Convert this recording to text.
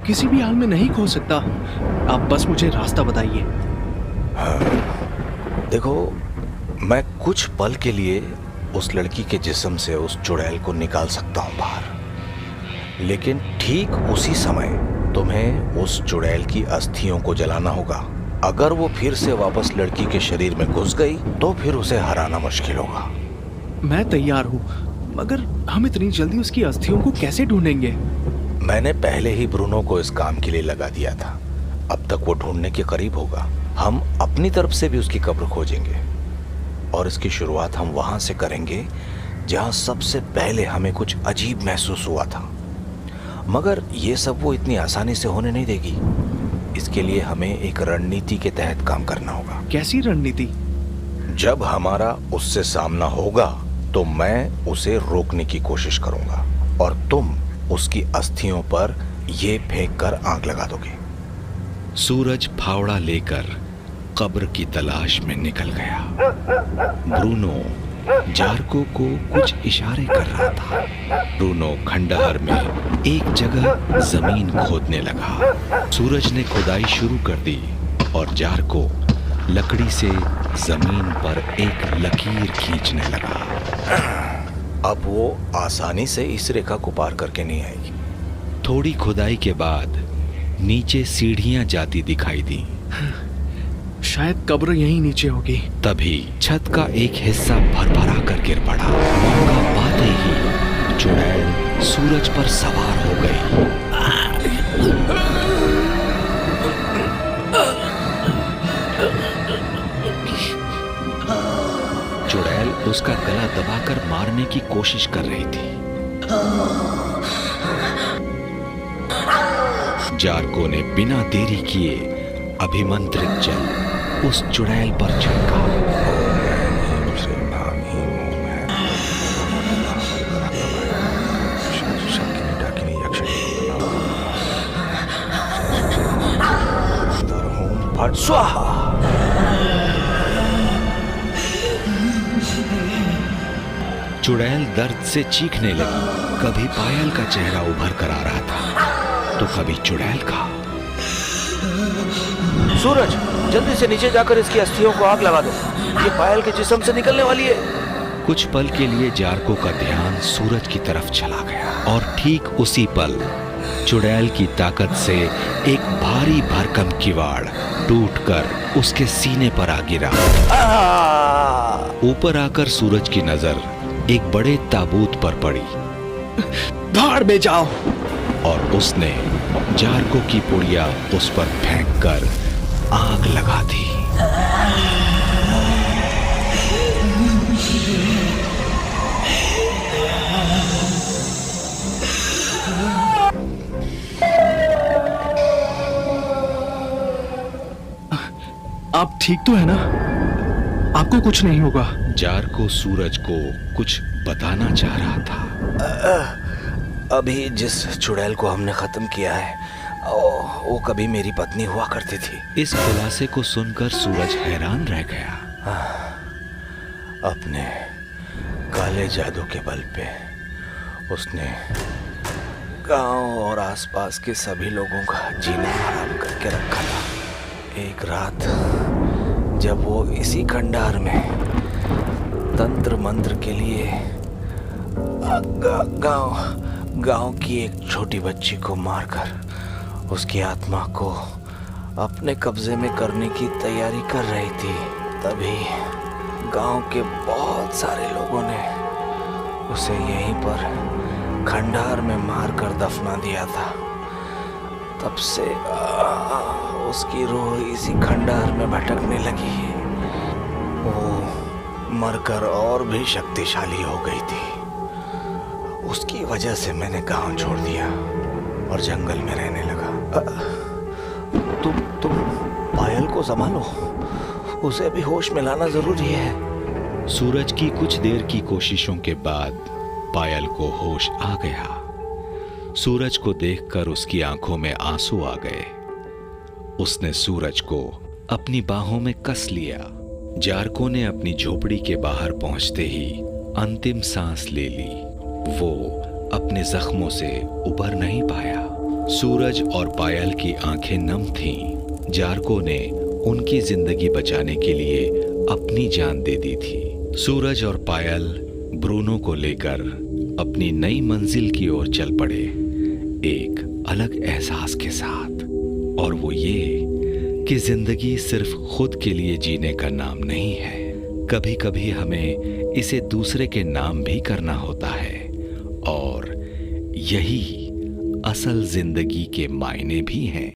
किसी भी हाल में नहीं खो सकता। आप बस मुझे रास्ता बताइए। हाँ, देखो, मैं कुछ पल के लिए उस लड़की के जिस्म से उस चुड़ैल को निकाल सकता हूँ बाहर, लेकिन ठीक उसी समय तुम्हें उस चुड़ैल की अस्थियों को जलाना होगा। अगर वो फिर से वापस लड़की के शरीर में घुस गई तो फिर उसे हराना मुश्किल होगा। मैं तैयार हूँ, मगर हम इतनी जल्दी उसकी अस्थियों को कैसे ढूंढेंगे? मैंने पहले ही ब्रूनो को इस काम के लिए लगा दिया था। अब तक वो ढूंढने के करीब होगा। हम अपनी तरफ से भी उसकी कब्र खोजेंगे और इसकी शुरुआत हम वहां से करेंगे जहां सबसे पहले हमें कुछ अजीब महसूस हुआ था। मगर ये सब वो इतनी आसानी से होने नहीं देगी। इसके लिए हमें एक रणनीति के तहत काम करना होगा। कैसी रणनीति? जब हमारा उससे सामना होगा तो मैं उसे रोकने की कोशिश करूंगा और तुम उसकी अस्थियों पर ये फेंक कर आग लगा दोगे। सूरज फावड़ा लेकर कब्र की तलाश में निकल गया। ब्रूनो जार्को को कुछ इशारे कर रहा था। ब्रूनो खंडहर में एक जगह जमीन खोदने लगा। सूरज ने खुदाई शुरू कर दी और जार्को लकड़ी से जमीन पर एक लकीर खींचने लगा। अब वो आसानी से इस रेखा को पार करके नहीं आएगी। थोड़ी खुदाई के बाद नीचे सीढ़ियां जाती दिखाई दी। शायद कब्र यहीं नीचे होगी। तभी छत का एक हिस्सा भरभरा कर गिर पड़ा। मौका पाते ही चुड़ैल सूरज पर सवार हो गई। चुड़ैल उसका गला दबाकर मारने की कोशिश कर रही थी। जार्को ने बिना देरी किए अभिमंत्रित जल उस चुड़ैल पर छिड़का। स्वाहा। चुड़ैल दर्द से चीखने लगी। कभी पायल का चेहरा उभर कर आ रहा था तो कभी चुड़ैल का। सूरज, जल्दी से नीचे जाकर इसकी अस्थियों को आग लगा दो। ये पायल के जिस्म से निकलने वाली है। कुछ पल के लिए जार्को का ध्यान सूरज की तरफ चला गया और ठीक उसी पल चुड़ैल की ताकत से एक भारी भरकम किवाड़ टूटकर उसके सीने पर आ गिरा। ऊपर आकर सूरज की नजर एक बड़े ताबूत पर पड़ी। भाड़ में जाओ। और उसने जार्को की पुड़िया उस पर फेंककर आग लगा दी। आप ठीक तो है ना? आपको कुछ नहीं होगा? जार्को सूरज को कुछ बताना चाह रहा था। अभी जिस चुड़ैल को हमने खत्म किया है वो कभी मेरी पत्नी हुआ करती थी। इस खुलासे को सुनकर सूरज हैरान रह गया। अपने काले जादू के बल पे उसने गांव और आसपास के सभी लोगों का जीना हराम करके रखा था। एक रात जब वो इसी खंडहर में तंत्र मंत्र के लिए गांव की एक छोटी बच्ची को मारकर उसकी आत्मा को अपने कब्जे में करने की तैयारी कर रही थी, तभी गांव के बहुत सारे लोगों ने उसे यहीं पर खंडहर में मारकर दफना दिया था। तब से उसकी रूह इसी खंडहर में भटकने लगी। वो मरकर और भी शक्तिशाली हो गई थी। उसकी वजह से मैंने गांव छोड़ दिया और जंगल में रहने लगा। तुम पायल को संभालो, उसे भी होश में लाना जरूरी है। सूरज की कुछ देर की कोशिशों के बाद पायल को होश आ गया। सूरज को देखकर उसकी आंखों में आंसू आ गए। उसने सूरज को अपनी बाहों में कस लिया। जार्को ने अपनी झोपड़ी के बाहर पहुंचते ही अंतिम सांस ले ली। वो अपने जख्मों से उबर नहीं पाया। सूरज और पायल की आंखें नम थीं। जार्को ने उनकी जिंदगी बचाने के लिए अपनी जान दे दी थी। सूरज और पायल ब्रूनो को लेकर अपनी नई मंजिल की ओर चल पड़े, एक अलग एहसास के साथ, और वो ये कि जिंदगी सिर्फ खुद के लिए जीने का नाम नहीं है। कभी कभी हमें इसे दूसरे के नाम भी करना होता है, और यही असल जिंदगी के मायने भी हैं।